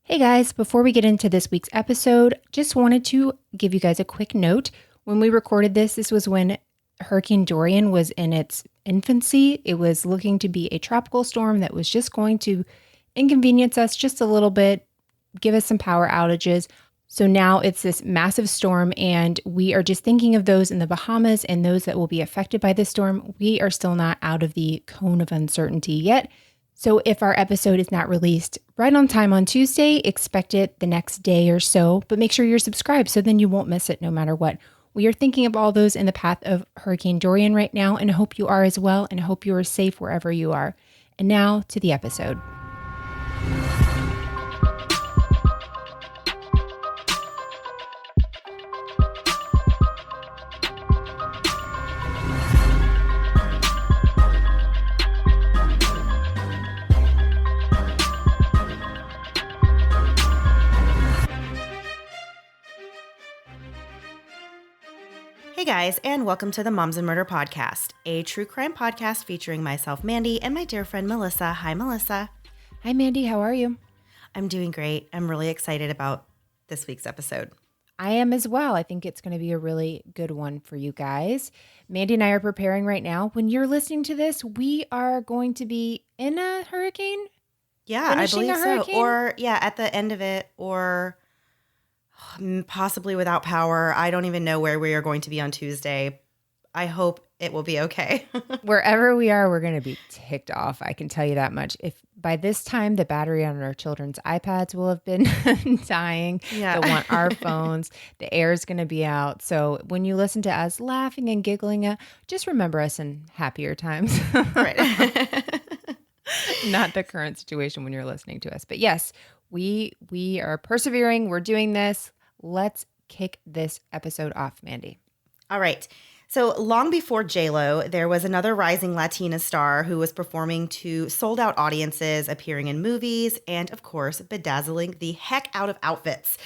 Hey guys, before we get into this week's episode, just wanted to give you guys a quick note. When we recorded this was when Hurricane Dorian was in its infancy. It was looking to be a tropical storm that was just going to inconvenience us just a little bit, give us some power outages. So now it's this massive storm, and we are just thinking of those in the Bahamas and those that will be affected by this storm. We are still not out of the cone of uncertainty yet. So if our episode is not released right on time on Tuesday, expect it the next day or so, but make sure you're subscribed so then you won't miss it no matter what. We are thinking of all those in the path of Hurricane Dorian right now, and I hope you are as well, and I hope you are safe wherever you are. And now to the episode. Hey guys, and welcome to the Moms and Murder Podcast, a true crime podcast featuring myself, Mandy, and my dear friend, Melissa. Hi, Melissa. Hi, Mandy. How are you? I'm doing great. I'm really excited about this week's episode. I am as well. I think it's going to be a really good one for you guys. Mandy and I are preparing right now. When you're listening to this, we are going to be in a hurricane? Yeah, I believe so. Or, at the end of it, or possibly without power. I don't even know where we are going to be on Tuesday. I hope it will be okay. Wherever we are, we're going to be ticked off. I can tell you that much. If by this time the battery on our children's iPads will have been dying, they'll want our phones. The air is going to be out. So when you listen to us laughing and giggling, just remember us in happier times. Right. Not the current situation when you're listening to us. But yes, we are persevering. We're doing this. Let's kick this episode off, Mandy. All right. So long before J-Lo, there was another rising Latina star who was performing to sold-out audiences, appearing in movies, and of course, bedazzling the heck out of outfits.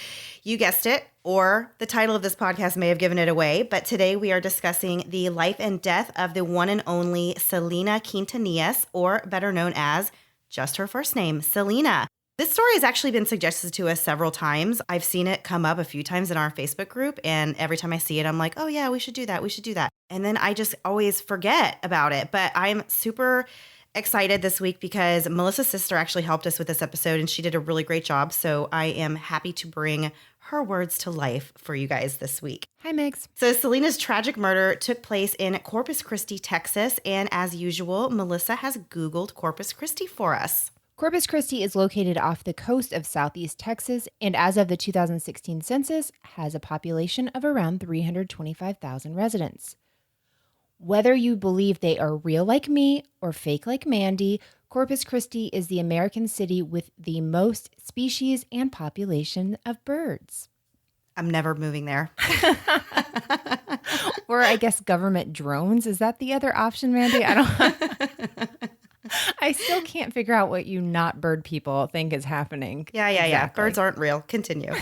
You guessed it, or the title of this podcast may have given it away, but today we are discussing the life and death of the one and only Selena Quintanilla, or better known as just her first name, Selena. This story has actually been suggested to us several times. I've seen it come up a few times in our Facebook group, and every time I see it, I'm like, oh yeah, we should do that. We should do that. And then I just always forget about it. But I'm super excited this week because Melissa's sister actually helped us with this episode, and she did a really great job. So I am happy to bring her words to life for you guys this week. Hi, Megs. So Selena's tragic murder took place in Corpus Christi, Texas. And as usual, Melissa has Googled Corpus Christi for us. Corpus Christi is located off the coast of southeast Texas, and as of the 2016 census, has a population of around 325,000 residents. Whether you believe they are real like me or fake like Mandy, Corpus Christi is the American city with the most species and population of birds. I'm never moving there. Or I guess government drones. Is that the other option, Mandy? I still can't figure out what you not bird people think is happening. Yeah. Exactly. Birds aren't real. Continue.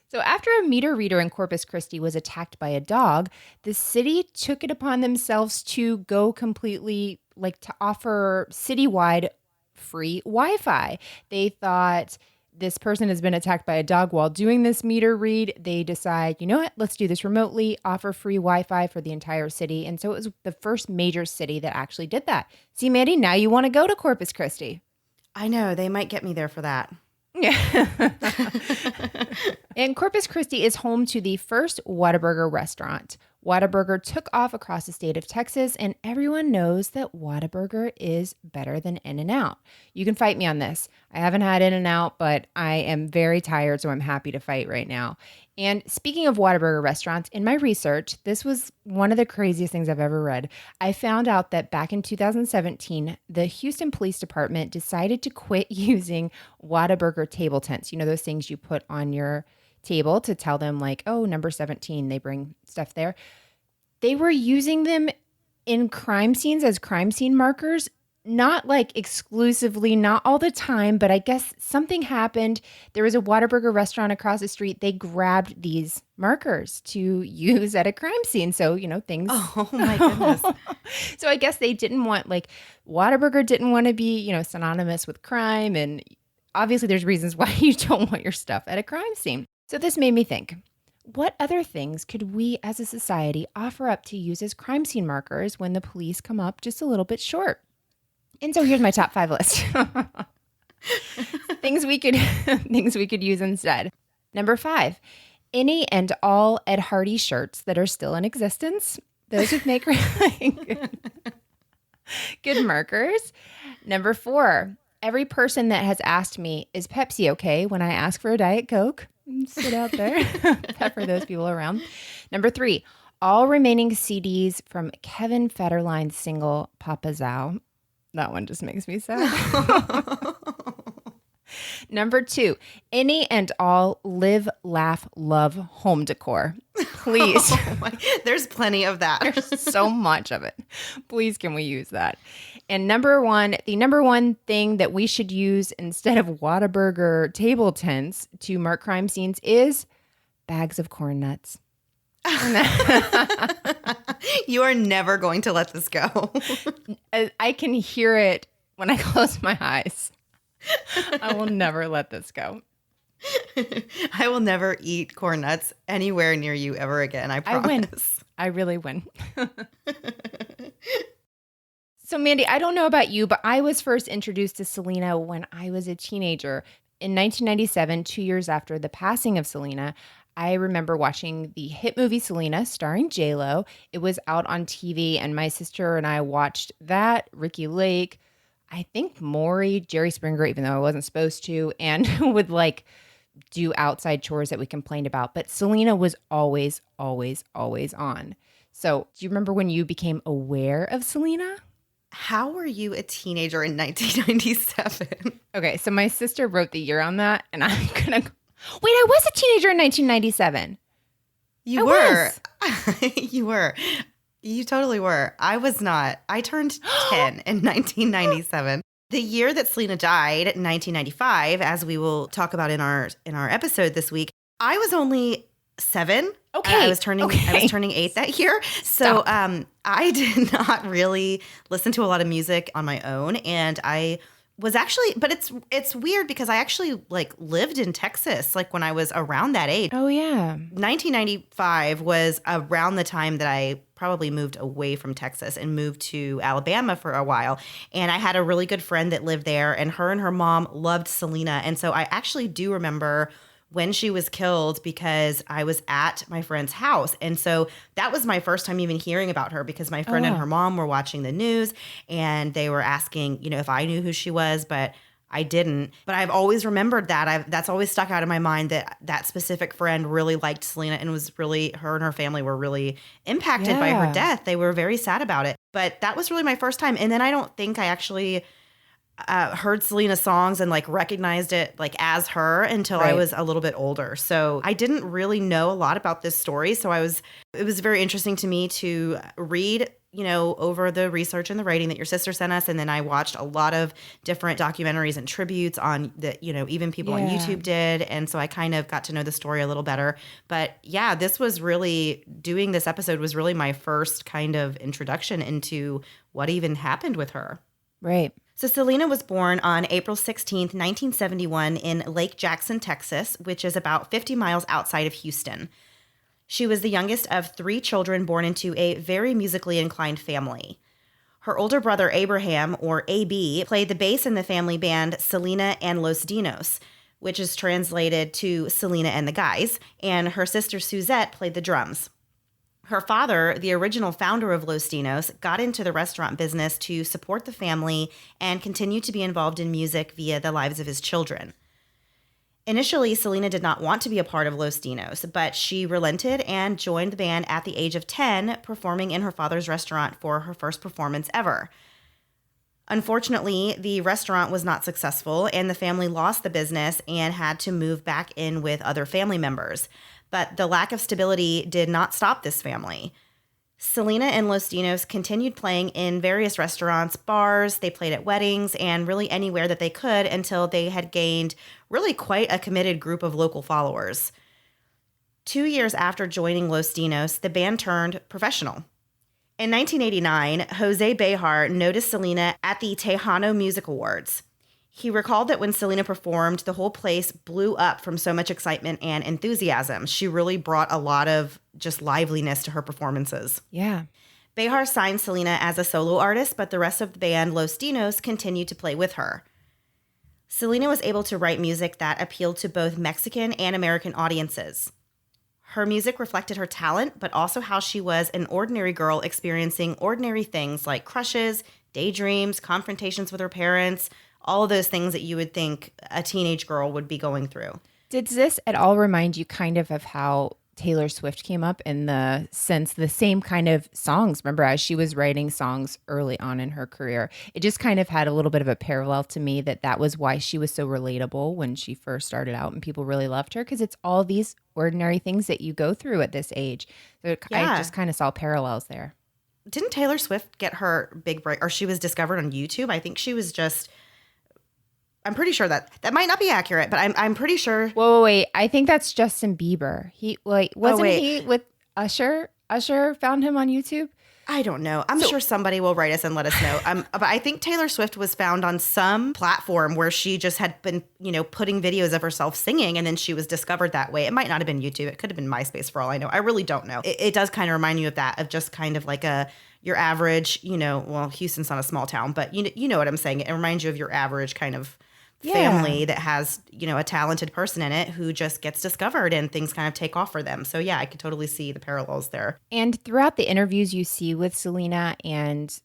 So after a meter reader in Corpus Christi was attacked by a dog, the city took it upon themselves to go completely, to offer citywide free Wi-Fi. They thought this person has been attacked by a dog while doing this meter read. They decide, you know what, let's do this remotely, offer free Wi-Fi for the entire city. And so it was the first major city that actually did that. See, Mandy, now you want to go to Corpus Christi. I know, they might get me there for that. Yeah. And Corpus Christi is home to the first Whataburger restaurant. Whataburger took off across the state of Texas, and everyone knows that Whataburger is better than In-N-Out. You can fight me on this. I haven't had In-N-Out, but I am very tired, so I'm happy to fight right now. And speaking of Whataburger restaurants, in my research, this was one of the craziest things I've ever read. I found out that back in 2017, the Houston Police Department decided to quit using Whataburger table tents. You know, those things you put on your table to tell them oh, number 17, they bring stuff there. They were using them in crime scenes as crime scene markers, not exclusively, not all the time, but I guess something happened. There was a Whataburger restaurant across the street. They grabbed these markers to use at a crime scene. So, things. Oh my goodness. So I guess they didn't want Whataburger didn't want to be, synonymous with crime, and obviously there's reasons why you don't want your stuff at a crime scene. So this made me think, what other things could we as a society offer up to use as crime scene markers when the police come up just a little bit short? And so here's my top 5 list. things we could things we could use instead. Number 5, any and all Ed Hardy shirts that are still in existence. Those would make good markers. Number 4, every person that has asked me, is Pepsi okay, when I ask for a Diet Coke? Sit out there. Pepper those people around. Number 3, all remaining CDs from Kevin Federline's single Papa Zao. That one just makes me sad. Number 2, any and all live, laugh, love home decor. Please. There's plenty of that. There's so much of it. Please, can we use that? And the number one thing that we should use instead of Whataburger table tents to mark crime scenes is bags of corn nuts. You are never going to let this go. I can hear it when I close my eyes. I will never let this go. I will never eat corn nuts anywhere near you ever again. I promise. I win. I really win. So, Mandy, I don't know about you, but I was first introduced to Selena when I was a teenager. In 1997, 2 years after the passing of Selena, I remember watching the hit movie Selena starring J-Lo. It was out on TV, and my sister and I watched that, Ricky Lake, I think Maury, Jerry Springer, even though I wasn't supposed to, and would like do outside chores that we complained about. But Selena was always, always, always on. So do you remember when you became aware of Selena? How were you a teenager in 1997? Okay, so my sister wrote the year on that, and I'm gonna wait. I was a teenager in 1997. You were. You were. You totally were. I was not. I turned 10 in 1997. The year that Selena died, 1995, as we will talk about in our episode this week, I was only 7. Okay. I was turning 8 that year. So I did not really listen to a lot of music on my own, and I was actually, but it's weird because I actually like lived in Texas like when I was around that age. Oh yeah. 1995 was around the time that I probably moved away from Texas and moved to Alabama for a while. And I had a really good friend that lived there, and her mom loved Selena. And so I actually do remember when she was killed because I was at my friend's house. And so that was my first time even hearing about her because my friend and her mom were watching the news and they were asking, if I knew who she was, but I didn't. But I've always remembered that. That's always stuck out in my mind that specific friend really liked Selena and was really, her and her family were really impacted by her death. They were very sad about it. But that was really my first time. And then I don't think I actually heard Selena songs and like recognized it like as her until I was a little bit older. So I didn't really know a lot about this story. So it was very interesting to me to read, over the research and the writing that your sister sent us. And then I watched a lot of different documentaries and tributes on that, even people on YouTube did. And so I kind of got to know the story a little better. But yeah, doing this episode was really my first kind of introduction into what even happened with her. Right. So Selena was born on April 16th, 1971 in Lake Jackson, Texas, which is about 50 miles outside of Houston. She was the youngest of 3 children born into a very musically inclined family. Her older brother Abraham, or AB, played the bass in the family band Selena and Los Dinos, which is translated to Selena and the Guys, and her sister Suzette played the drums. Her father, the original founder of Los Dinos, got into the restaurant business to support the family and continue to be involved in music via the lives of his children. Initially, Selena did not want to be a part of Los Dinos, but she relented and joined the band at the age of 10, performing in her father's restaurant for her first performance ever. Unfortunately, the restaurant was not successful, and the family lost the business and had to move back in with other family members. But the lack of stability did not stop this family. Selena and Los Dinos continued playing in various restaurants, bars, they played at weddings, and really anywhere that they could until they had gained really quite a committed group of local followers. 2 years after joining Los Dinos, the band turned professional. In 1989, Jose Behar noticed Selena at the Tejano Music Awards. He recalled that when Selena performed, the whole place blew up from so much excitement and enthusiasm. She really brought a lot of just liveliness to her performances. Yeah. Behar signed Selena as a solo artist, but the rest of the band, Los Dinos, continued to play with her. Selena was able to write music that appealed to both Mexican and American audiences. Her music reflected her talent, but also how she was an ordinary girl experiencing ordinary things like crushes, daydreams, confrontations with her parents, all of those things that you would think a teenage girl would be going through. Did this at all remind you kind of how Taylor Swift came up in the sense, the same kind of songs? Remember, as she was writing songs early on in her career, it just kind of had a little bit of a parallel to me that was why she was so relatable when she first started out and people really loved her, because it's all these ordinary things that you go through at this age. So I just kind of saw parallels there. Didn't Taylor Swift get her big break, or she was discovered on YouTube? I think she was just... I'm pretty sure that might not be accurate, but I'm pretty sure. Whoa, wait. I think that's Justin Bieber. He wasn't he with Usher? Usher found him on YouTube. I don't know. I'm sure somebody will write us and let us know. But I think Taylor Swift was found on some platform where she just had been, putting videos of herself singing, and then she was discovered that way. It might not have been YouTube. It could have been MySpace for all I know. I really don't know. It does kind of remind you of that, of just kind of like your average, well, Houston's not a small town, but you know what I'm saying. It reminds you of your average kind of family that has, a talented person in it who just gets discovered and things kind of take off for them. So yeah, I could totally see the parallels there. And throughout the interviews you see with Selena and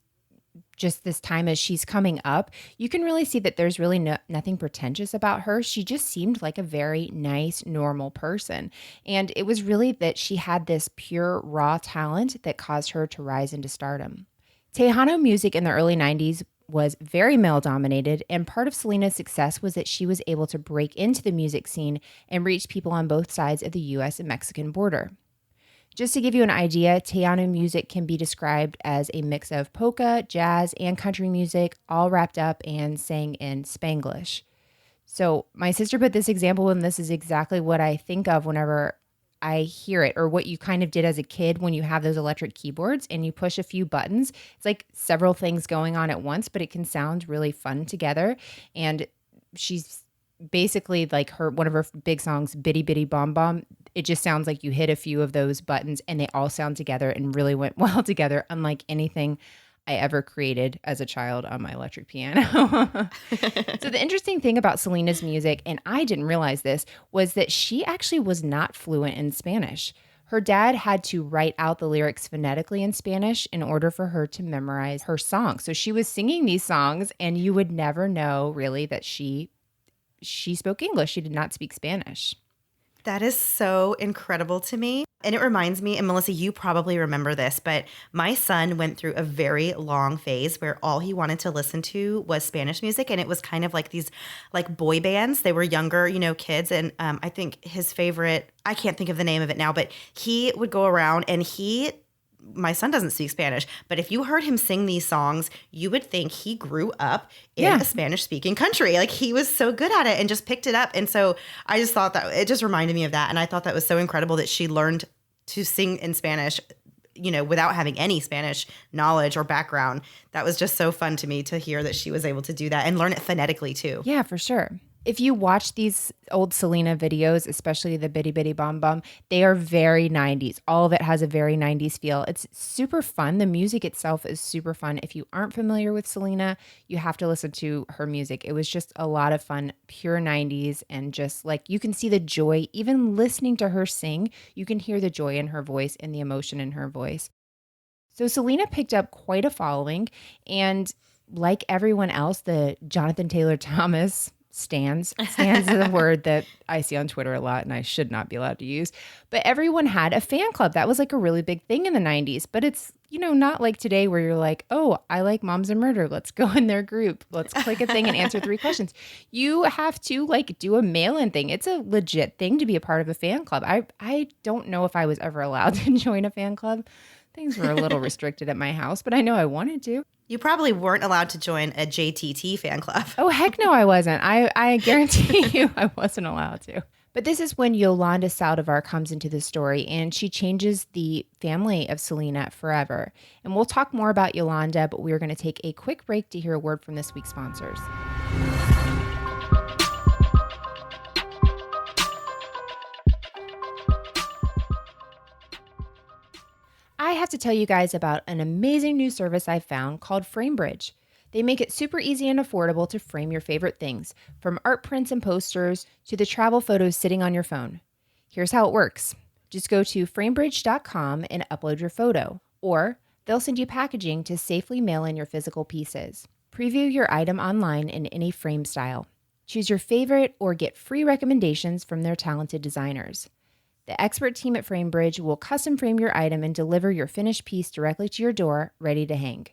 just this time as she's coming up, you can really see that there's really nothing pretentious about her. She just seemed like a very nice, normal person. And it was really that she had this pure, raw talent that caused her to rise into stardom. Tejano music in the early 90s was very male-dominated, and part of Selena's success was that she was able to break into the music scene and reach people on both sides of the U.S. and Mexican border. Just to give you an idea, Tejano music can be described as a mix of polka, jazz, and country music, all wrapped up and sang in Spanglish. So my sister put this example, and this is exactly what I think of whenever I hear it, or what you kind of did as a kid when you have those electric keyboards and you push a few buttons. It's like several things going on at once, but it can sound really fun together. And she's basically like one of her big songs, Bitty Bitty Bomb Bomb. It just sounds like you hit a few of those buttons and they all sound together and really went well together, unlike anything I ever created as a child on my electric piano. So the interesting thing about Selena's music, and I didn't realize this, was that she actually was not fluent in Spanish. Her dad had to write out the lyrics phonetically in Spanish in order for her to memorize her songs. So she was singing these songs and you would never know really that she spoke English. She did not speak Spanish. That is so incredible to me. And it reminds me, and Melissa, you probably remember this, but my son went through a very long phase where all he wanted to listen to was Spanish music. And it was kind of like these like boy bands. They were younger, kids. And I think his favorite, I can't think of the name of it now, but he would go around and my son doesn't speak Spanish, but if you heard him sing these songs, you would think he grew up in a Spanish-speaking country. Like he was so good at it and just picked it up. And so I just thought that it just reminded me of that. And I thought that was so incredible that she learned to sing in Spanish, without having any Spanish knowledge or background. That was just so fun to me to hear that she was able to do that and learn it phonetically too. Yeah, for sure. If you watch these old Selena videos, especially the Bitty Bitty Bomb Bomb, they are very 90s. All of it has a very 90s feel. It's super fun. The music itself is super fun. If you aren't familiar with Selena, you have to listen to her music. It was just a lot of fun, pure 90s, and just like you can see the joy. Even listening to her sing, you can hear the joy in her voice and the emotion in her voice. So Selena picked up quite a following, and like everyone else, the Jonathan Taylor Thomas stands is a word that I see on Twitter a lot and I should not be allowed to use. But everyone had a fan club. That was like a really big thing in the 90s. But it's, not like today where you're like, oh, I like Moms and Murder. Let's go in their group. Let's click a thing and answer 3 questions. You have to like do a mail-in thing. It's a legit thing to be a part of a fan club. I don't know if I was ever allowed to join a fan club. Things were a little restricted at my house, but I know I wanted to. You probably weren't allowed to join a JTT fan club. Oh, heck no, I wasn't. I guarantee you I wasn't allowed to. But this is when Yolanda Saldivar comes into the story, and she changes the family of Selena forever. And we'll talk more about Yolanda, but we're going to take a quick break to hear a word from this week's sponsors. have to tell you guys about an amazing new service I found called FrameBridge. They make it super easy and affordable to frame your favorite things, from art prints and posters to the travel photos sitting on your phone. Here's how it works. Just go to framebridge.com and upload your photo, or they'll send you packaging to safely mail in your physical pieces. Preview your item online in any frame style. Choose your favorite or get free recommendations from their talented designers. The expert team at FrameBridge will custom frame your item and deliver your finished piece directly to your door, ready to hang.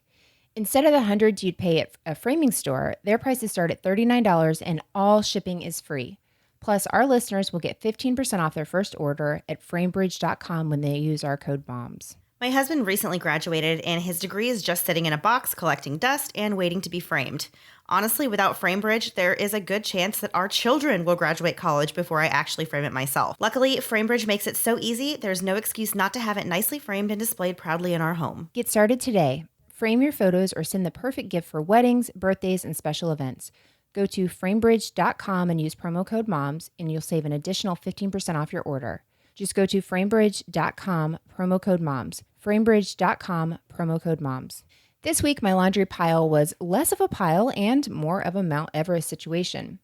Instead of the hundreds you'd pay at a framing store, their prices start at $39 and all shipping is free. Plus, our listeners will get 15% off their first order at framebridge.com when they use our code BOMBS. My husband recently graduated, and his degree is just sitting in a box collecting dust and waiting to be framed. Honestly, without FrameBridge, there is a good chance that our children will graduate college before I actually frame it myself. Luckily, FrameBridge makes it so easy, there's no excuse not to have it nicely framed and displayed proudly in our home. Get started today. Frame your photos or send the perfect gift for weddings, birthdays, and special events. Go to framebridge.com and use promo code MOMS, and you'll save an additional 15% off your order. Just go to framebridge.com, promo code MOMS. Framebridge.com, promo code MOMS. This week, my laundry pile was less of a pile and more of a Mount Everest situation.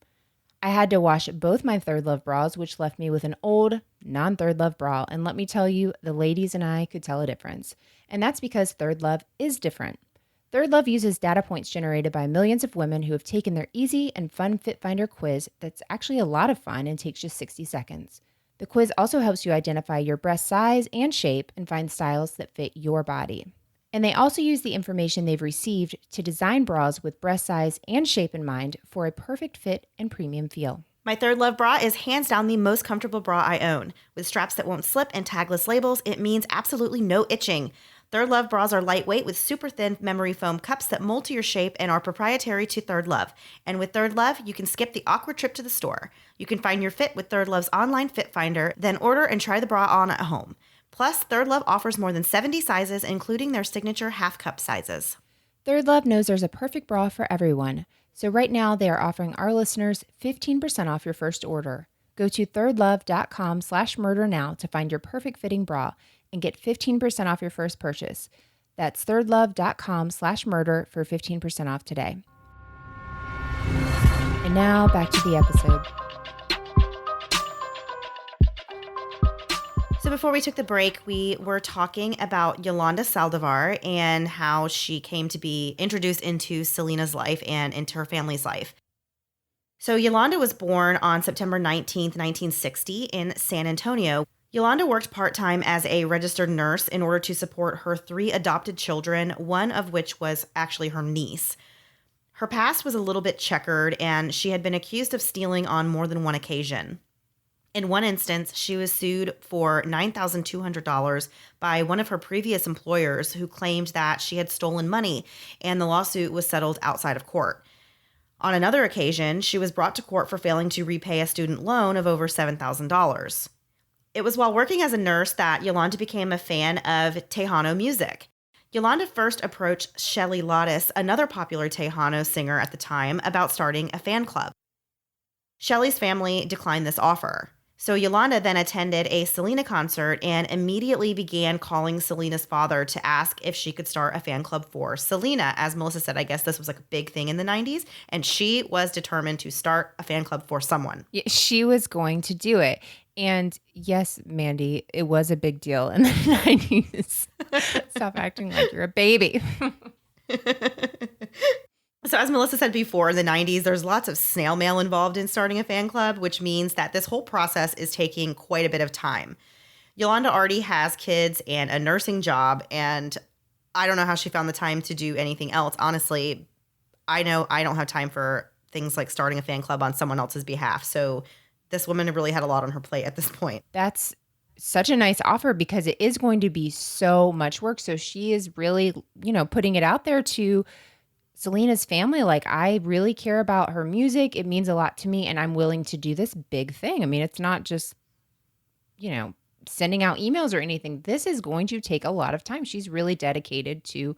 I had to wash both my Third Love bras, which left me with an old, non-Third Love bra. And let me tell you, the ladies and I could tell a difference. And that's because Third Love is different. Third Love uses data points generated by millions of women who have taken their easy and fun Fit Finder quiz that's actually a lot of fun and takes just 60 seconds. The quiz also helps you identify your breast size and shape and find styles that fit your body. And they also use the information they've received to design bras with breast size and shape in mind for a perfect fit and premium feel. My Third Love bra is hands down the most comfortable bra I own. With straps that won't slip and tagless labels, it means absolutely no itching. Third Love bras are lightweight with super thin memory foam cups that mold to your shape and are proprietary to Third Love. And with Third Love, you can skip the awkward trip to the store. You can find your fit with Third Love's online fit finder, then order and try the bra on at home. Plus, Third Love offers more than 70 sizes, including their signature half cup sizes. Third Love knows there's a perfect bra for everyone. So right now, they are offering our listeners 15% off your first order. Go to thirdlove.com/murder now to find your perfect fitting bra and get 15% off your first purchase. That's thirdlove.com/murder for 15% off today. And now back to the episode. So before we took the break, we were talking about Yolanda Saldivar and how she came to be introduced into Selena's life and into her family's life. So Yolanda was born on September 19th, 1960 in San Antonio. Yolanda worked part-time as a registered nurse in order to support her 3 adopted children, one of which was actually her niece. Her past was a little bit checkered, and she had been accused of stealing on more than one occasion. In one instance, she was sued for $9,200 by one of her previous employers who claimed that she had stolen money, and the lawsuit was settled outside of court. On another occasion, she was brought to court for failing to repay a student loan of over $7,000. It was while working as a nurse that Yolanda became a fan of Tejano music. Yolanda first approached Shelley Lottis, another popular Tejano singer at the time, about starting a fan club. Shelley's family declined this offer. So Yolanda then attended a Selena concert and immediately began calling Selena's father to ask if she could start a fan club for Selena. As Melissa said, I guess this was like a big thing in the 90s, and she was determined to start a fan club for someone. Yeah, she was going to do it. And yes, Mandy, it was a big deal in the 90s. Stop acting like you're a baby. So as Melissa said before, in the 90s, there's lots of snail mail involved in starting a fan club, which means that this whole process is taking quite a bit of time. Yolanda already has kids and a nursing job, and I don't know how she found the time to do anything else. Honestly, I know I don't have time for things like starting a fan club on someone else's behalf. So this woman really had a lot on her plate at this point. That's such a nice offer because it is going to be so much work. So she is really, putting it out there to Selena's family. Like, I really care about her music. It means a lot to me, and I'm willing to do this big thing. I mean, it's not just, sending out emails or anything. This is going to take a lot of time. She's really dedicated to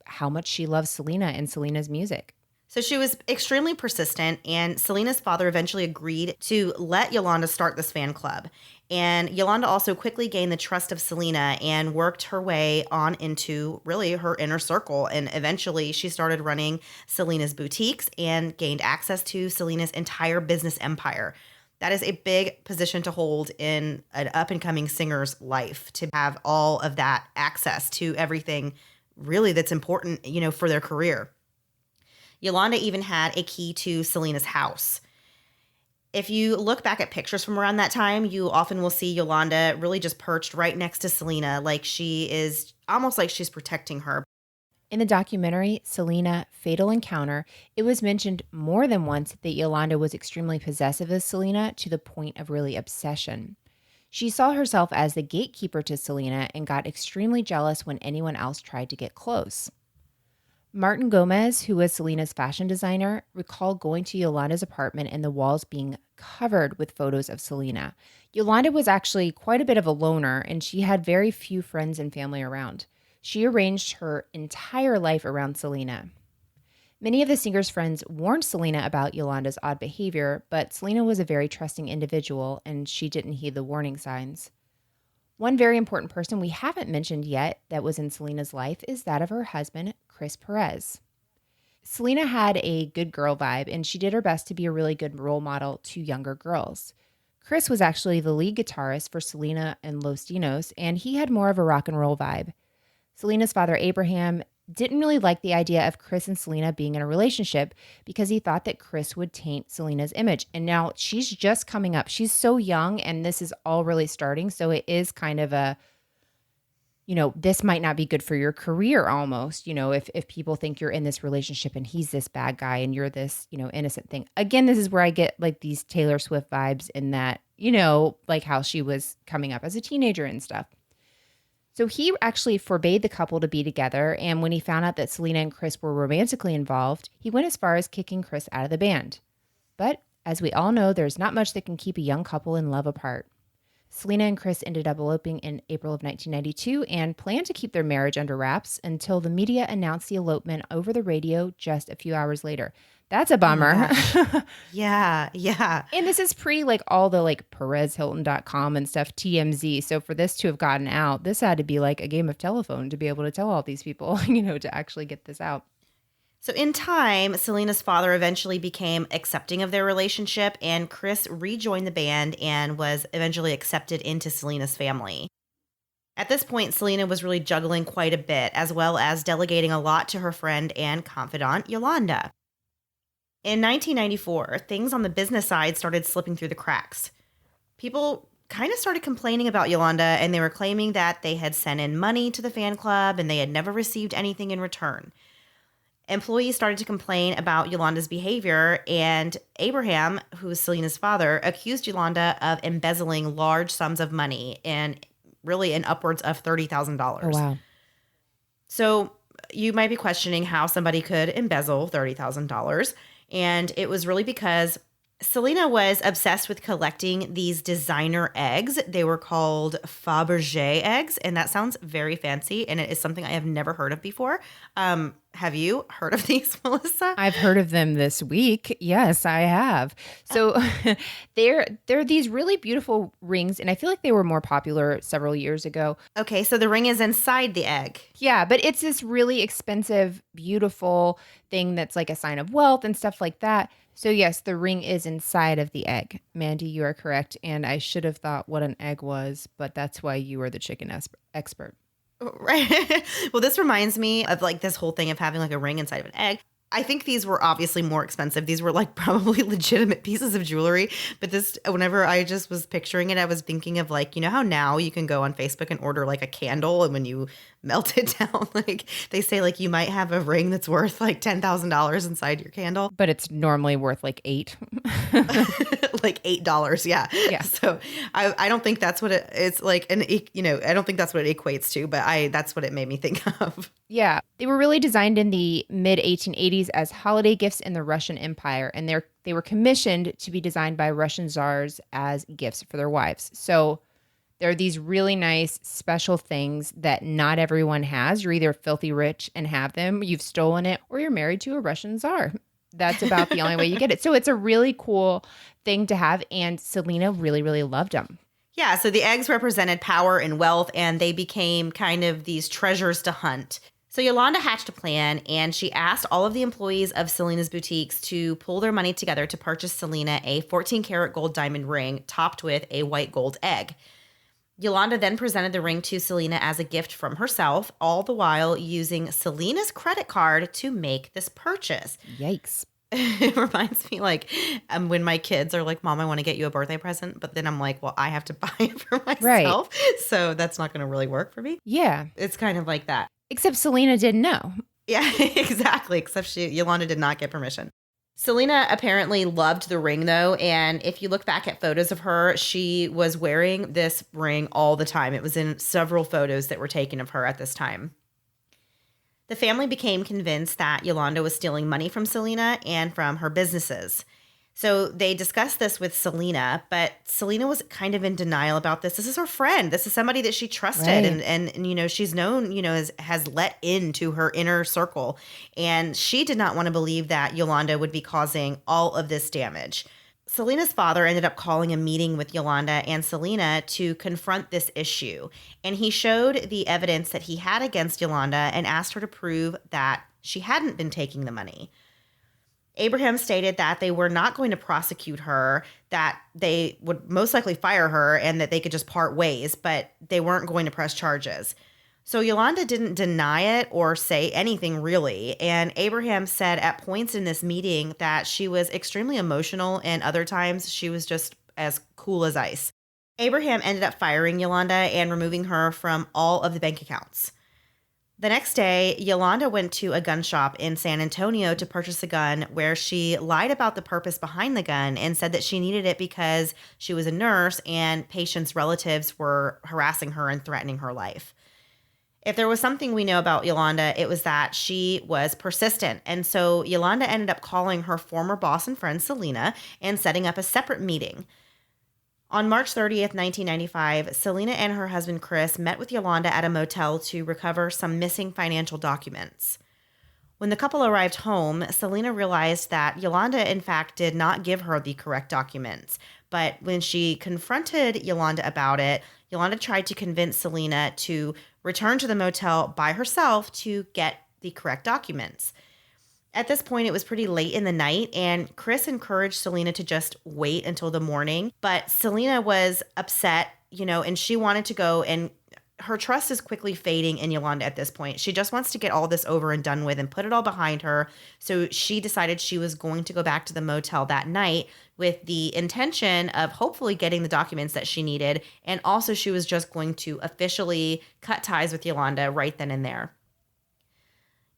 how much she loves Selena and Selena's music. So she was extremely persistent, and Selena's father eventually agreed to let Yolanda start this fan club. And Yolanda also quickly gained the trust of Selena and worked her way on into really her inner circle. And eventually she started running Selena's boutiques and gained access to Selena's entire business empire. That is a big position to hold in an up and coming singer's life, to have all of that access to everything really that's important, for their career. Yolanda even had a key to Selena's house. If you look back at pictures from around that time, you often will see Yolanda really just perched right next to Selena, like she is almost like she's protecting her. In the documentary, Selena Fatal Encounter, it was mentioned more than once that Yolanda was extremely possessive of Selena to the point of really obsession. She saw herself as the gatekeeper to Selena and got extremely jealous when anyone else tried to get close. Martin Gomez, who was Selena's fashion designer, recalled going to Yolanda's apartment and the walls being covered with photos of Selena. Yolanda was actually quite a bit of a loner, and she had very few friends and family around. She arranged her entire life around Selena. Many of the singer's friends warned Selena about Yolanda's odd behavior, but Selena was a very trusting individual, and she didn't heed the warning signs. One very important person we haven't mentioned yet that was in Selena's life is that of her husband, Chris Perez. Selena had a good girl vibe, and she did her best to be a really good role model to younger girls. Chris was actually the lead guitarist for Selena and Los Dinos, and he had more of a rock and roll vibe. Selena's father, Abraham, didn't really like the idea of Chris and Selena being in a relationship because he thought that Chris would taint Selena's image. And now she's just coming up. She's so young, and this is all really starting. So it is kind of a, this might not be good for your career almost, if people think you're in this relationship and he's this bad guy and you're this, innocent thing. Again, this is where I get like these Taylor Swift vibes in that, like how she was coming up as a teenager and stuff. So he actually forbade the couple to be together, and when he found out that Selena and Chris were romantically involved, he went as far as kicking Chris out of the band. But as we all know, there's not much that can keep a young couple in love apart. Selena and Chris ended up eloping in April of 1992 and planned to keep their marriage under wraps until the media announced the elopement over the radio just a few hours later. That's a Oh my bummer. gosh. Yeah. And this is pre like all the like PerezHilton.com and stuff, TMZ. So for this to have gotten out, this had to be like a game of telephone to be able to tell all these people, to actually get this out. So in time, Selena's father eventually became accepting of their relationship, and Chris rejoined the band and was eventually accepted into Selena's family. At this point, Selena was really juggling quite a bit, as well as delegating a lot to her friend and confidant, Yolanda. In 1994, things on the business side started slipping through the cracks. People kind of started complaining about Yolanda, and they were claiming that they had sent in money to the fan club and they had never received anything in return. Employees started to complain about Yolanda's behavior, and Abraham, who was Selena's father, accused Yolanda of embezzling large sums of money, and really in upwards of $30,000. Oh, wow. So you might be questioning how somebody could embezzle $30,000. And it was really because Selena was obsessed with collecting these designer eggs. They were called Fabergé eggs, and that sounds very fancy, and it is something I have never heard of before. Have you heard of these, Melissa? I've heard of them this week. Yes, I have. So they're these really beautiful rings, and I feel like they were more popular several years ago. Okay, so the ring is inside the egg. Yeah, but it's this really expensive, beautiful thing that's like a sign of wealth and stuff like that. So yes, the ring is inside of the egg. Mandy, you are correct. And I should have thought what an egg was, but that's why you are the chicken expert. Right. Well, this reminds me of like this whole thing of having like a ring inside of an egg. I think these were obviously more expensive. These were like probably legitimate pieces of jewelry. But this, whenever I just was picturing it, I was thinking of like, how now you can go on Facebook and order like a candle, and when you melt it down, like they say like you might have a ring that's worth like $10,000 inside your candle. But it's normally worth like $8. Like $8. Yeah. Yeah. So I don't think that's what it's like. And, I don't think that's what it equates to, but that's what it made me think of. Yeah. They were really designed in the mid 1880s as holiday gifts in the Russian Empire. And they were commissioned to be designed by Russian czars as gifts for their wives. So there are these really nice special things that not everyone has. You're either filthy rich and have them, you've stolen it, or you're married to a Russian czar. That's about the only way you get it. So it's a really cool thing to have. And Selena really, really loved them. Yeah, so the eggs represented power and wealth, and they became kind of these treasures to hunt. So Yolanda hatched a plan, and she asked all of the employees of Selena's boutiques to pull their money together to purchase Selena a 14-karat gold diamond ring topped with a white gold egg. Yolanda then presented the ring to Selena as a gift from herself, all the while using Selena's credit card to make this purchase. Yikes. It reminds me like when my kids are like, Mom, I want to get you a birthday present. But then I'm like, well, I have to buy it for myself. Right. So that's not going to really work for me. Yeah. It's kind of like that. Except Selena didn't know. Yeah, exactly. Except Yolanda did not get permission. Selena apparently loved the ring, though. And if you look back at photos of her, she was wearing this ring all the time. It was in several photos that were taken of her at this time. The family became convinced that Yolanda was stealing money from Selena and from her businesses. So they discussed this with Selena, but Selena was kind of in denial about this. This is her friend. This is somebody that she trusted right. and you know, she's known, you know, has let into her inner circle. And she did not want to believe that Yolanda would be causing all of this damage. Selena's father ended up calling a meeting with Yolanda and Selena to confront this issue. And he showed the evidence that he had against Yolanda and asked her to prove that she hadn't been taking the money. Abraham stated that they were not going to prosecute her, that they would most likely fire her and that they could just part ways, but they weren't going to press charges. So Yolanda didn't deny it or say anything really. And Abraham said at points in this meeting that she was extremely emotional and other times she was just as cool as ice. Abraham ended up firing Yolanda and removing her from all of the bank accounts. The next day, Yolanda went to a gun shop in San Antonio to purchase a gun where she lied about the purpose behind the gun and said that she needed it because she was a nurse and patients' relatives were harassing her and threatening her life. If there was something we know about Yolanda, it was that she was persistent. And so Yolanda ended up calling her former boss and friend Selena and setting up a separate meeting. On March 30th, 1995, Selena and her husband Chris met with Yolanda at a motel to recover some missing financial documents. When the couple arrived home, Selena realized that Yolanda, in fact, did not give her the correct documents. But when she confronted Yolanda about it, Yolanda tried to convince Selena to return to the motel by herself to get the correct documents. At this point, it was pretty late in the night, and Chris encouraged Selena to just wait until the morning. But Selena was upset, and she wanted to go, and her trust is quickly fading in Yolanda at this point. She just wants to get all this over and done with and put it all behind her. So she decided she was going to go back to the motel that night with the intention of hopefully getting the documents that she needed. And also she was just going to officially cut ties with Yolanda right then and there.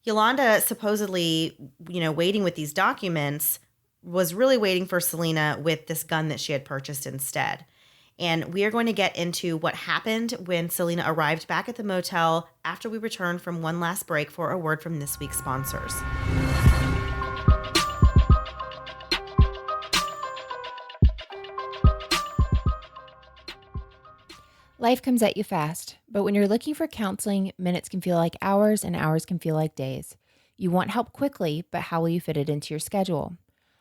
Yolanda supposedly, waiting with these documents was really waiting for Selena with this gun that she had purchased instead. And we are going to get into what happened when Selena arrived back at the motel after we return from one last break for a word from this week's sponsors. Life comes at you fast, but when you're looking for counseling, minutes can feel like hours and hours can feel like days. You want help quickly, but how will you fit it into your schedule?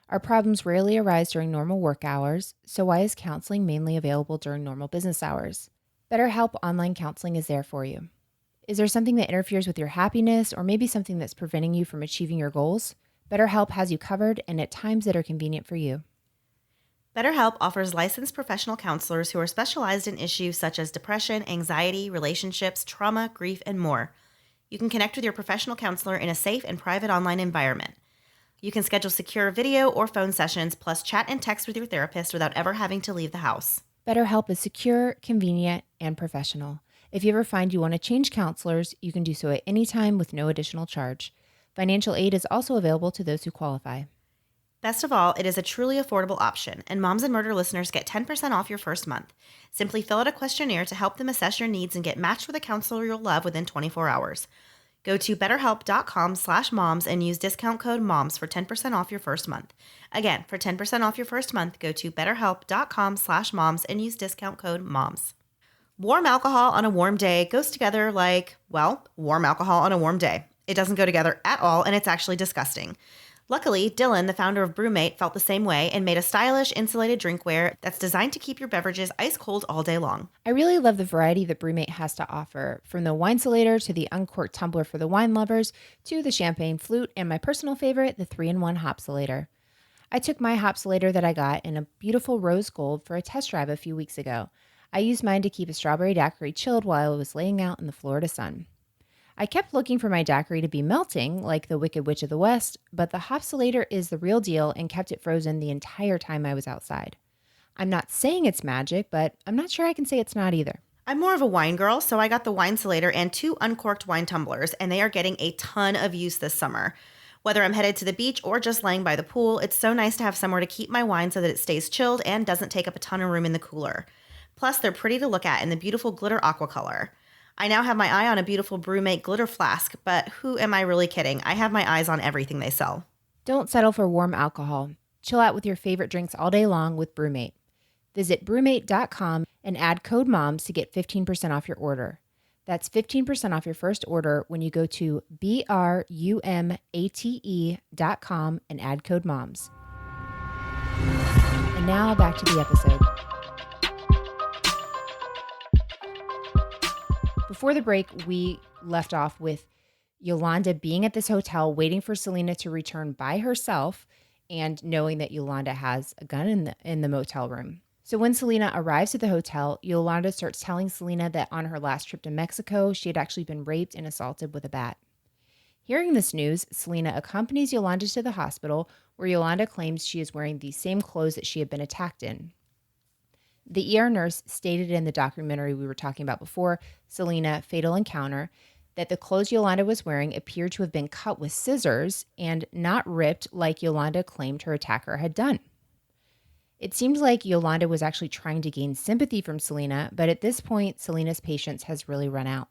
Our problems rarely arise during normal work hours, so why is counseling mainly available during normal business hours? BetterHelp Online Counseling is there for you. Is there something that interferes with your happiness or maybe something that's preventing you from achieving your goals? BetterHelp has you covered and at times that are convenient for you. BetterHelp offers licensed professional counselors who are specialized in issues such as depression, anxiety, relationships, trauma, grief, and more. You can connect with your professional counselor in a safe and private online environment. You can schedule secure video or phone sessions, plus chat and text with your therapist without ever having to leave the house. BetterHelp is secure, convenient, and professional. If you ever find you want to change counselors, you can do so at any time with no additional charge. Financial aid is also available to those who qualify. Best of all, it is a truly affordable option, and Moms and Murder listeners get 10% off your first month. Simply fill out a questionnaire to help them assess your needs and get matched with a counselor you'll love within 24 hours. Go to betterhelp.com/moms and use discount code MOMS for 10% off your first month. Again, for 10% off your first month, go to betterhelp.com/moms and use discount code MOMS. Warm alcohol on a warm day goes together like, warm alcohol on a warm day. It doesn't go together at all, and it's actually disgusting. Luckily, Dylan, the founder of Brewmate, felt the same way and made a stylish, insulated drinkware that's designed to keep your beverages ice cold all day long. I really love the variety that Brewmate has to offer, from the Wine-Solator to the uncorked tumbler for the wine lovers, to the champagne flute, and my personal favorite, the 3-in-1 Hopsolator. I took my Hopsolator that I got in a beautiful rose gold for a test drive a few weeks ago. I used mine to keep a strawberry daiquiri chilled while I was laying out in the Florida sun. I kept looking for my daiquiri to be melting, like the Wicked Witch of the West, but the Hopsolator is the real deal and kept it frozen the entire time I was outside. I'm not saying it's magic, but I'm not sure I can say it's not either. I'm more of a wine girl, so I got the Wine-Solator and 2 uncorked wine tumblers, and they are getting a ton of use this summer. Whether I'm headed to the beach or just laying by the pool, it's so nice to have somewhere to keep my wine so that it stays chilled and doesn't take up a ton of room in the cooler. Plus, they're pretty to look at in the beautiful glitter aqua color. I now have my eye on a beautiful Brewmate glitter flask, but who am I really kidding? I have my eyes on everything they sell. Don't settle for warm alcohol. Chill out with your favorite drinks all day long with Brewmate. Visit brewmate.com and add code MOMS to get 15% off your order. That's 15% off your first order when you go to brumate.com and add code MOMS. And now back to the episode. Before the break, we left off with Yolanda being at this hotel waiting for Selena to return by herself and knowing that Yolanda has a gun in the motel room. So when Selena arrives at the hotel, Yolanda starts telling Selena that on her last trip to Mexico, she had actually been raped and assaulted with a bat. Hearing this news, Selena accompanies Yolanda to the hospital, where Yolanda claims she is wearing the same clothes that she had been attacked in. The ER nurse stated in the documentary we were talking about before, Selena, Fatal Encounter, that the clothes Yolanda was wearing appeared to have been cut with scissors and not ripped like Yolanda claimed her attacker had done. It seems like Yolanda was actually trying to gain sympathy from Selena, but at this point, Selena's patience has really run out.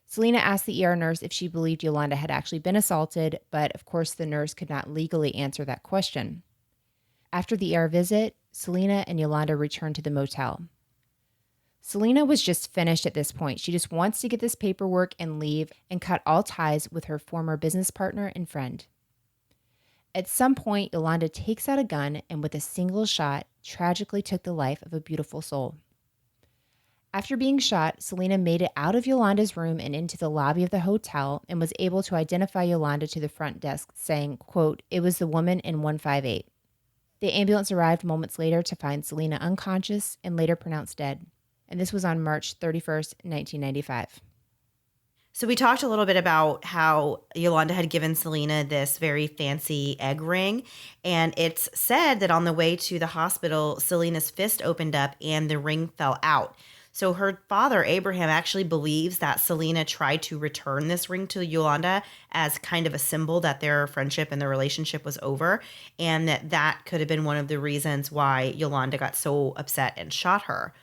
Selena asked the ER nurse if she believed Yolanda had actually been assaulted, but of course the nurse could not legally answer that question. After the ER visit, Selena and Yolanda returned to the motel. Selena was just finished at this point. She just wants to get this paperwork and leave and cut all ties with her former business partner and friend. At some point, Yolanda takes out a gun and with a single shot, tragically took the life of a beautiful soul. After being shot, Selena made it out of Yolanda's room and into the lobby of the hotel and was able to identify Yolanda to the front desk, saying, quote, "It was the woman in 158. The ambulance arrived moments later to find Selena unconscious and later pronounced dead. And this was on March 31st, 1995. So we talked a little bit about how Yolanda had given Selena this very fancy egg ring. And it's said that on the way to the hospital, Selena's fist opened up and the ring fell out. So her father, Abraham, actually believes that Selena tried to return this ring to Yolanda as kind of a symbol that their friendship and their relationship was over, and that could have been one of the reasons why Yolanda got so upset and shot her.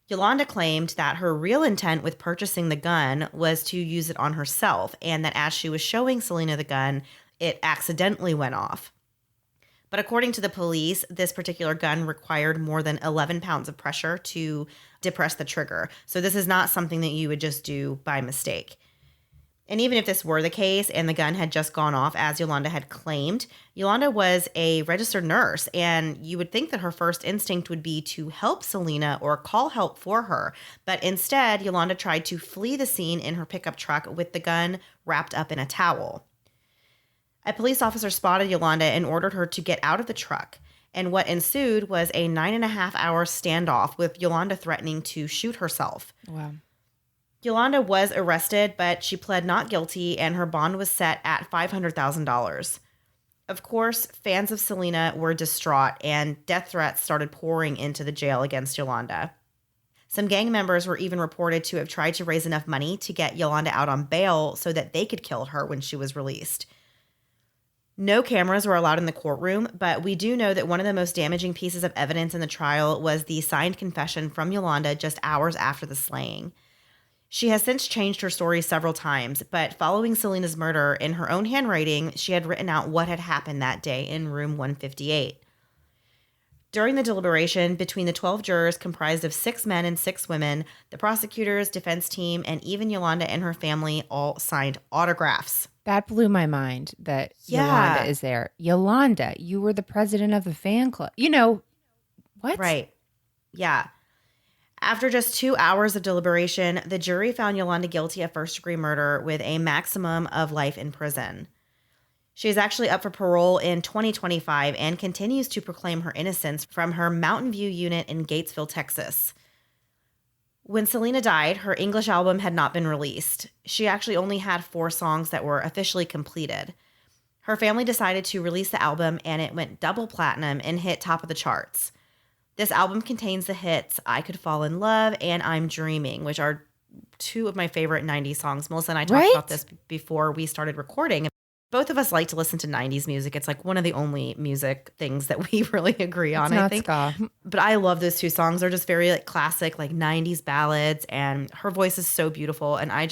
Yolanda claimed that her real intent with purchasing the gun was to use it on herself, and that as she was showing Selena the gun, it accidentally went off. But according to the police, this particular gun required more than 11 pounds of pressure to depress the trigger. So this is not something that you would just do by mistake. And even if this were the case and the gun had just gone off as Yolanda had claimed, Yolanda was a registered nurse, and you would think that her first instinct would be to help Selena or call help for her. But instead, Yolanda tried to flee the scene in her pickup truck with the gun wrapped up in a towel. A police officer spotted Yolanda and ordered her to get out of the truck. And what ensued was a 9.5-hour standoff with Yolanda threatening to shoot herself. Wow. Yolanda was arrested, but she pled not guilty, and her bond was set at $500,000. Of course, fans of Selena were distraught, and death threats started pouring into the jail against Yolanda. Some gang members were even reported to have tried to raise enough money to get Yolanda out on bail so that they could kill her when she was released. No cameras were allowed in the courtroom, but we do know that one of the most damaging pieces of evidence in the trial was the signed confession from Yolanda just hours after the slaying. She has since changed her story several times, but following Selena's murder, in her own handwriting, she had written out what had happened that day in room 158. During the deliberation between the 12 jurors comprised of 6 men and 6 women, the prosecutors, defense team, and even Yolanda and her family all signed autographs. That blew my mind that Yolanda Yeah. is there. Yolanda, you were the president of the fan club. What? Right. Yeah. After just 2 hours of deliberation, the jury found Yolanda guilty of first-degree murder with a maximum of life in prison. She is actually up for parole in 2025 and continues to proclaim her innocence from her Mountain View unit in Gatesville, Texas. When Selena died, her English album had not been released. She actually only had 4 songs that were officially completed. Her family decided to release the album, and it went double platinum and hit top of the charts. This album contains the hits I Could Fall in Love and I'm Dreaming, which are 2 of my favorite 90s songs. Melissa and I talked about this before we started recording. Both of us like to listen to 90s music. It's like one of the only music things that we really agree on, I think. Ska. But I love those 2 songs. They're just very like classic, like 90s ballads, and her voice is so beautiful. And I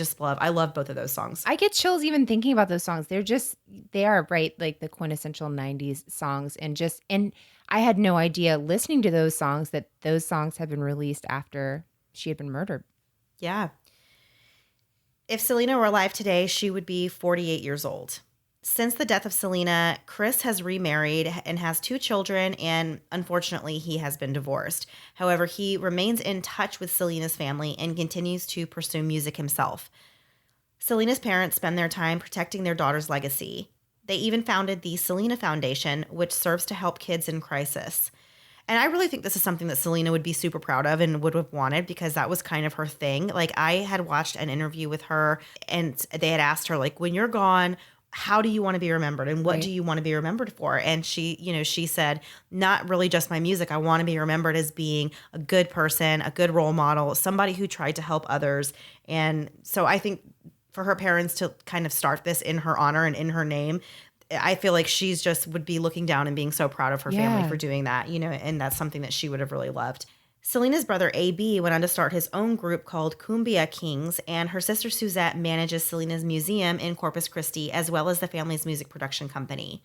love both of those songs. I get chills even thinking about those songs. They are right, like the quintessential 90s songs. And I had no idea listening to those songs that those songs had been released after she had been murdered. Yeah. If Selena were alive today, she would be 48 years old. Since the death of Selena, Chris has remarried and has 2 children, and unfortunately, he has been divorced. However, he remains in touch with Selena's family and continues to pursue music himself. Selena's parents spend their time protecting their daughter's legacy. They even founded the Selena Foundation, which serves to help kids in crisis. And I really think this is something that Selena would be super proud of and would have wanted, because that was kind of her thing. Like, I had watched an interview with her, and they had asked her, like, when you're gone, how do you want to be remembered, and what do you want to be remembered for? And she said, not really just my music. I want to be remembered as being a good person, a good role model, somebody who tried to help others. And so I think for her parents to kind of start this in her honor and in her name, I feel like she's just would be looking down and being so proud of her family for doing that, and that's something that she would have really loved. Selena's brother AB went on to start his own group called Cumbia Kings, and her sister Suzette manages Selena's museum in Corpus Christi, as well as the family's music production company.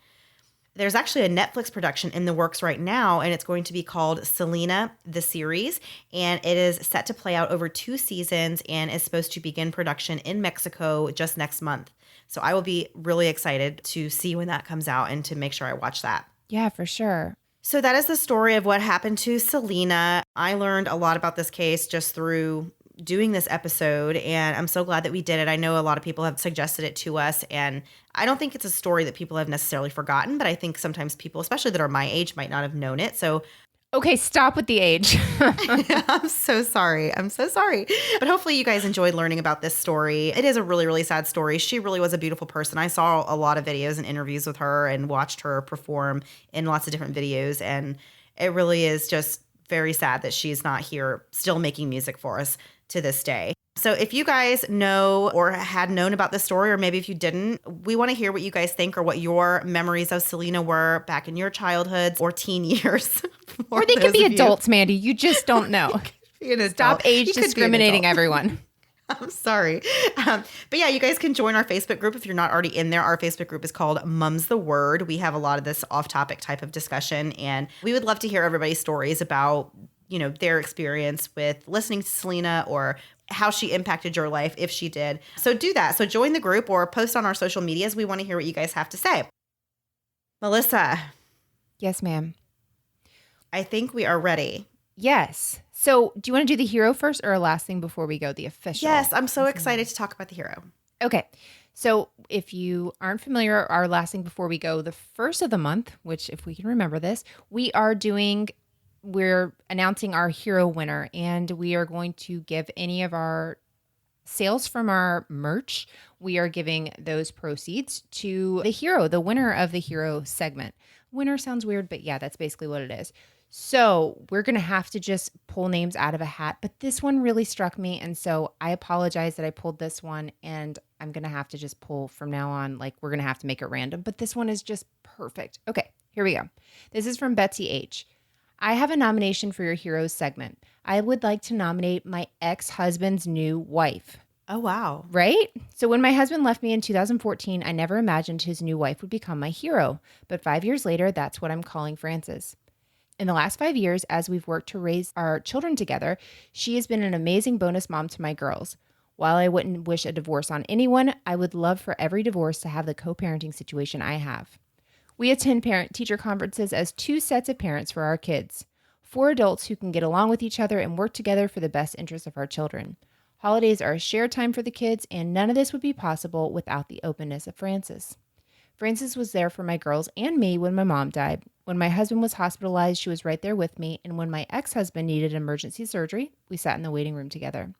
There's actually a Netflix production in the works right now, and it's going to be called Selena, the series, and it is set to play out over 2 seasons and is supposed to begin production in Mexico just next month. So I will be really excited to see when that comes out and to make sure I watch that. Yeah, for sure. So that is the story of what happened to Selena. I learned a lot about this case just through doing this episode, and I'm so glad that we did it. I know a lot of people have suggested it to us, and I don't think it's a story that people have necessarily forgotten, but I think sometimes people, especially that are my age, might not have known it. So okay, stop with the age. I'm so sorry. But hopefully you guys enjoyed learning about this story. It is a really, really sad story. She really was a beautiful person. I saw a lot of videos and interviews with her and watched her perform in lots of different videos. And it really is just very sad that she's not here still making music for us to this day. So if you guys know or had known about this story, or maybe if you didn't, we want to hear what you guys think or what your memories of Selena were back in your childhoods or teen years. Or they could be adults, Mandy. You just don't know. Stop age discriminating everyone. I'm sorry. But yeah, you guys can join our Facebook group if you're not already in there. Our Facebook group is called Mum's the Word. We have a lot of this off-topic type of discussion, and we would love to hear everybody's stories about, their experience with listening to Selena or how she impacted your life, if she did. So do that. So join the group or post on our social medias. We want to hear what you guys have to say. Melissa. Yes, ma'am. I think we are ready. Yes. So do you want to do the hero first or last thing before we go the official? Yes, I'm so excited to talk about the hero. Okay. So if you aren't familiar, our last thing before we go, the first of the month, which if we can remember this, we're announcing our hero winner, and we are going to give any of our sales from our merch. We are giving those proceeds to the hero, the winner of the hero segment. Winner sounds weird, but yeah, that's basically what it is. So we're going to have to just pull names out of a hat, but this one really struck me. And so I apologize that I pulled this one, and I'm going to have to just pull from now on. Like, we're going to have to make it random, but this one is just perfect. Okay, here we go. This is from Betsy H. I have a nomination for your heroes segment. I would like to nominate my ex-husband's new wife. Oh, wow. Right? So when my husband left me in 2014, I never imagined his new wife would become my hero. But 5 years later, that's what I'm calling Frances. In the last 5 years, as we've worked to raise our children together, she has been an amazing bonus mom to my girls. While I wouldn't wish a divorce on anyone, I would love for every divorce to have the co-parenting situation I have. We attend parent-teacher conferences as two sets of parents for our kids, four adults who can get along with each other and work together for the best interests of our children. Holidays are a shared time for the kids, and none of this would be possible without the openness of Frances. Frances was there for my girls and me when my mom died. When my husband was hospitalized, she was right there with me, and when my ex-husband needed emergency surgery, we sat in the waiting room together.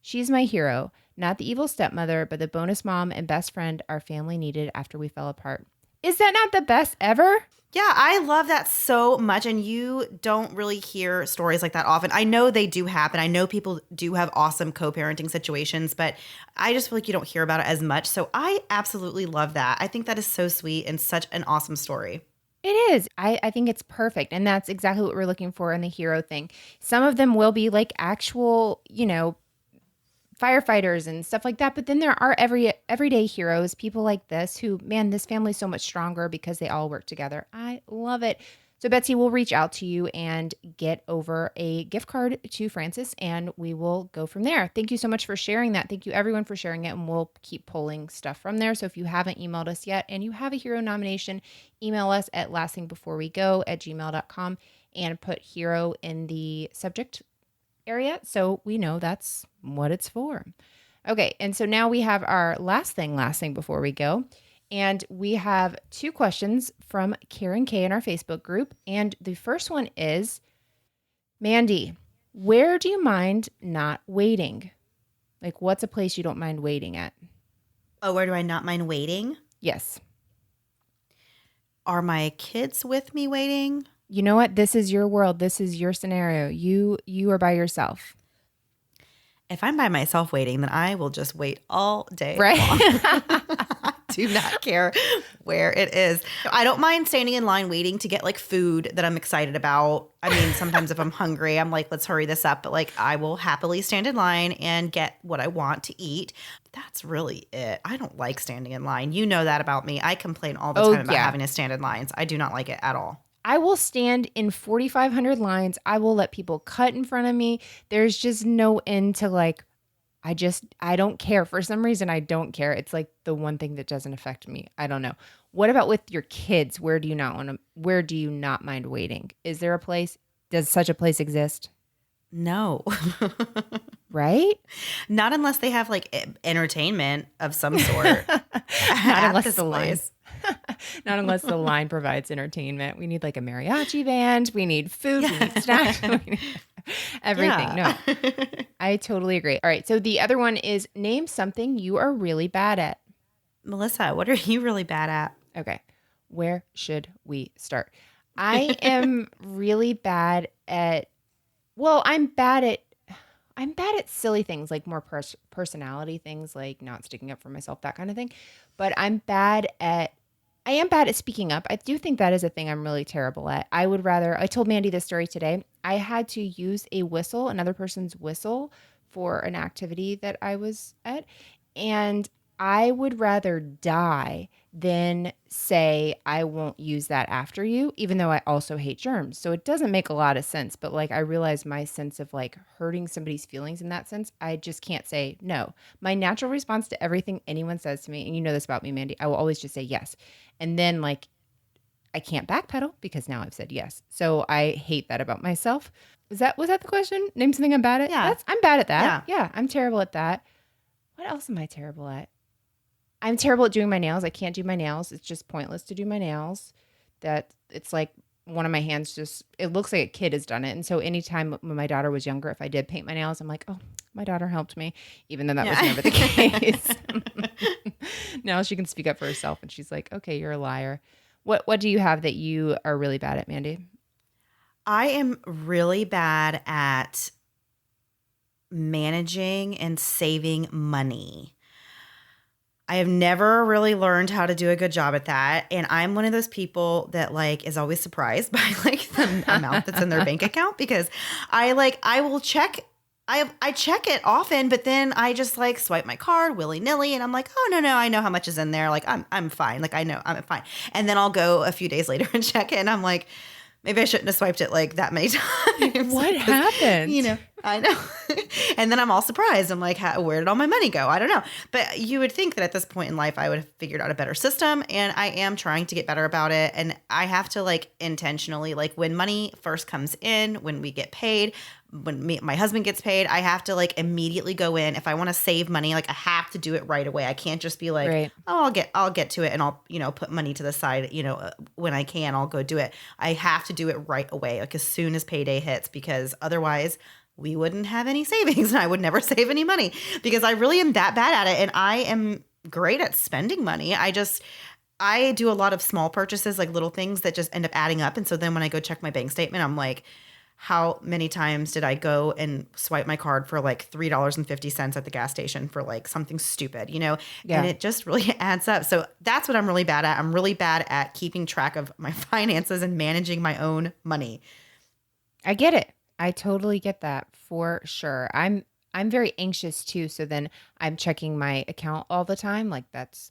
She's my hero, not the evil stepmother, but the bonus mom and best friend our family needed after we fell apart. Is that not the best ever? Yeah, I love that so much. And you don't really hear stories like that often. I know they do happen. I know people do have awesome co-parenting situations, but I just feel like you don't hear about it as much. So I absolutely love that. I think that is so sweet and such an awesome story. It is. I think it's perfect. And that's exactly what we're looking for in the hero thing. Some of them will be like actual, firefighters and stuff like that. But then there are everyday heroes, people like this who, man, this family's so much stronger because they all work together. I love it. So Betsy will reach out to you and get over a gift card to Frances, and we will go from there. Thank you so much for sharing that. Thank you everyone for sharing it, and we'll keep pulling stuff from there. So if you haven't emailed us yet and you have a hero nomination, email us at lastthingbeforewego@gmail.com and put hero in the subject area so we know that's what it's for. Okay, and so now we have our last thing before we go. And we have two questions from Karen K in our Facebook group. And the first one is, Mandy, where do you mind not waiting? Like, what's a place you don't mind waiting at? Oh, where do I not mind waiting? Yes. Are my kids with me waiting? You know what? This is your world. This is your scenario. You are by yourself. If I'm by myself waiting, then I will just wait all day Right? long. Do not care where it is. I don't mind standing in line waiting to get like food that I'm excited about. I mean, sometimes if I'm hungry, I'm like, let's hurry this up. But like, I will happily stand in line and get what I want to eat. That's really it. I don't like standing in line. You know that about me. I complain all the time about having to stand in lines. I do not like it at all. I will stand in 4,500 lines. I will let people cut in front of me. There's just no end to like, I don't care. For some reason, I don't care. It's like the one thing that doesn't affect me. I don't know. What about with your kids? Where do you not mind waiting? Is there a place? Does such a place exist? No. Right? Not unless they have like entertainment of some sort. Not unless the line. Not unless the line provides entertainment. We need like a mariachi band. We need food. We need snacks. We need everything. Yeah. No, I totally agree. All right. So the other one is name something you are really bad at. Melissa, what are you really bad at? Okay. Where should we start? I am really bad at, I'm bad at silly things, like more personality things, like not sticking up for myself, that kind of thing. But I am bad at speaking up. I do think that is a thing I'm really terrible at. I told Mandy this story today. I had to use a whistle, another person's whistle, for an activity that I was at. And I would rather die than say, I won't use that after you, even though I also hate germs. So it doesn't make a lot of sense. But like, I realize my sense of like hurting somebody's feelings in that sense, I just can't say no. My natural response to everything anyone says to me, and you know this about me, Mandy, I will always just say yes. And then like, I can't backpedal because now I've said yes. So I hate that about myself. Was that the question? Name something I'm bad at? Yeah. I'm bad at that. Yeah, I'm terrible at that. What else am I terrible at? I'm terrible at doing my nails. I can't do my nails. It's just pointless to do my nails. That it's like one of my hands it looks like a kid has done it. And so anytime when my daughter was younger, if I did paint my nails, I'm like, oh, my daughter helped me, even though that was never the case. Now she can speak up for herself and she's like, okay, you're a liar. What do you have that you are really bad at, Mandy? I am really bad at managing and saving money. I have never really learned how to do a good job at that. And I'm one of those people that like is always surprised by like the amount that's in their bank account because I will check. I check it often, but then I just like swipe my card willy-nilly and I'm like, oh no, I know how much is in there. Like I'm fine. Like I know I'm fine. And then I'll go a few days later and check it and I'm like, Maybe I shouldn't have swiped it like that many times. What happened? You know, I know. And then I'm all surprised. I'm like, where did all my money go? I don't know. But you would think that at this point in life, I would have figured out a better system. And I am trying to get better about it. And I have to like intentionally, like when money first comes in, when we get paid, when my husband gets paid, I have to like immediately go in. If I want to save money, like I have to do it right away. I can't just be like, Right. oh, I'll get to it and I'll, put money to the side, when I can, I'll go do it. I have to do it right away, like as soon as payday hits, because otherwise we wouldn't have any savings and I would never save any money because I really am that bad at it. And I am great at spending money. I do a lot of small purchases, like little things that just end up adding up. And so then when I go check my bank statement, I'm like, how many times did I go and swipe my card for like $3.50 at the gas station for like something stupid, Yeah. And it just really adds up. So that's what I'm really bad at. I'm really bad at keeping track of my finances and managing my own money. I get it. I totally get that for sure. I'm very anxious too. So then I'm checking my account all the time. Like that's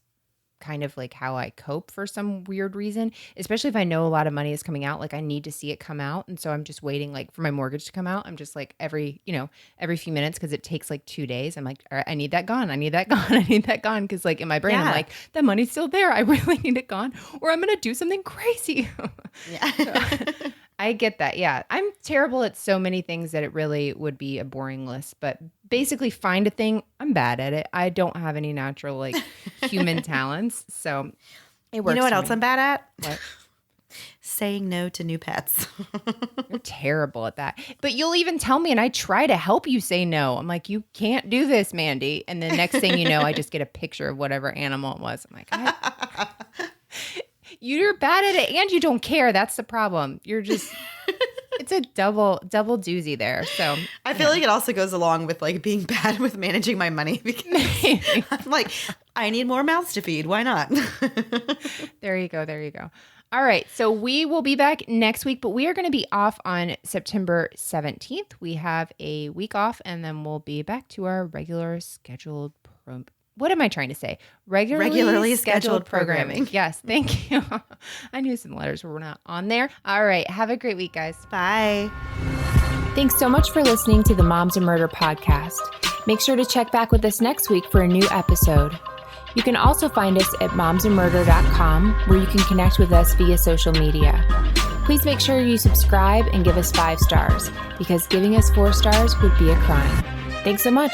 kind of like how I cope for some weird reason, especially if I know a lot of money is coming out, like I need to see it come out. And so I'm just waiting like for my mortgage to come out. I'm just like every few minutes, cause it takes like 2 days. I'm like, all right, I need that gone. I need that gone. I need that gone. Cause like in my brain, I'm like, the money's still there. I really need it gone or I'm going to do something crazy. Yeah. So, I get that. Yeah. I'm terrible at so many things that it really would be a boring list, but basically find a thing. I'm bad at it. I don't have any natural like human talents. So it works. You know what for else me. I'm bad at? What? Saying no to new pets. You're terrible at that. But you'll even tell me and I try to help you say no. I'm like, you can't do this, Mandy. And the next thing you know, I just get a picture of whatever animal it was. I'm like, you're bad at it and you don't care. That's the problem. You're just, it's a double doozy there. So I feel like it also goes along with like being bad with managing my money because I'm like, I need more mouths to feed. Why not? There you go. All right. So we will be back next week, but we are going to be off on September 17th. We have a week off and then we'll be back to our regular scheduled what am I trying to say? Regularly scheduled programming. Yes. Thank you. I knew some letters were not on there. All right. Have a great week, guys. Bye. Thanks so much for listening to the Moms and Murder podcast. Make sure to check back with us next week for a new episode. You can also find us at momsandmurder.com, where you can connect with us via social media. Please make sure you subscribe and give us 5 stars, because giving us 4 stars would be a crime. Thanks so much.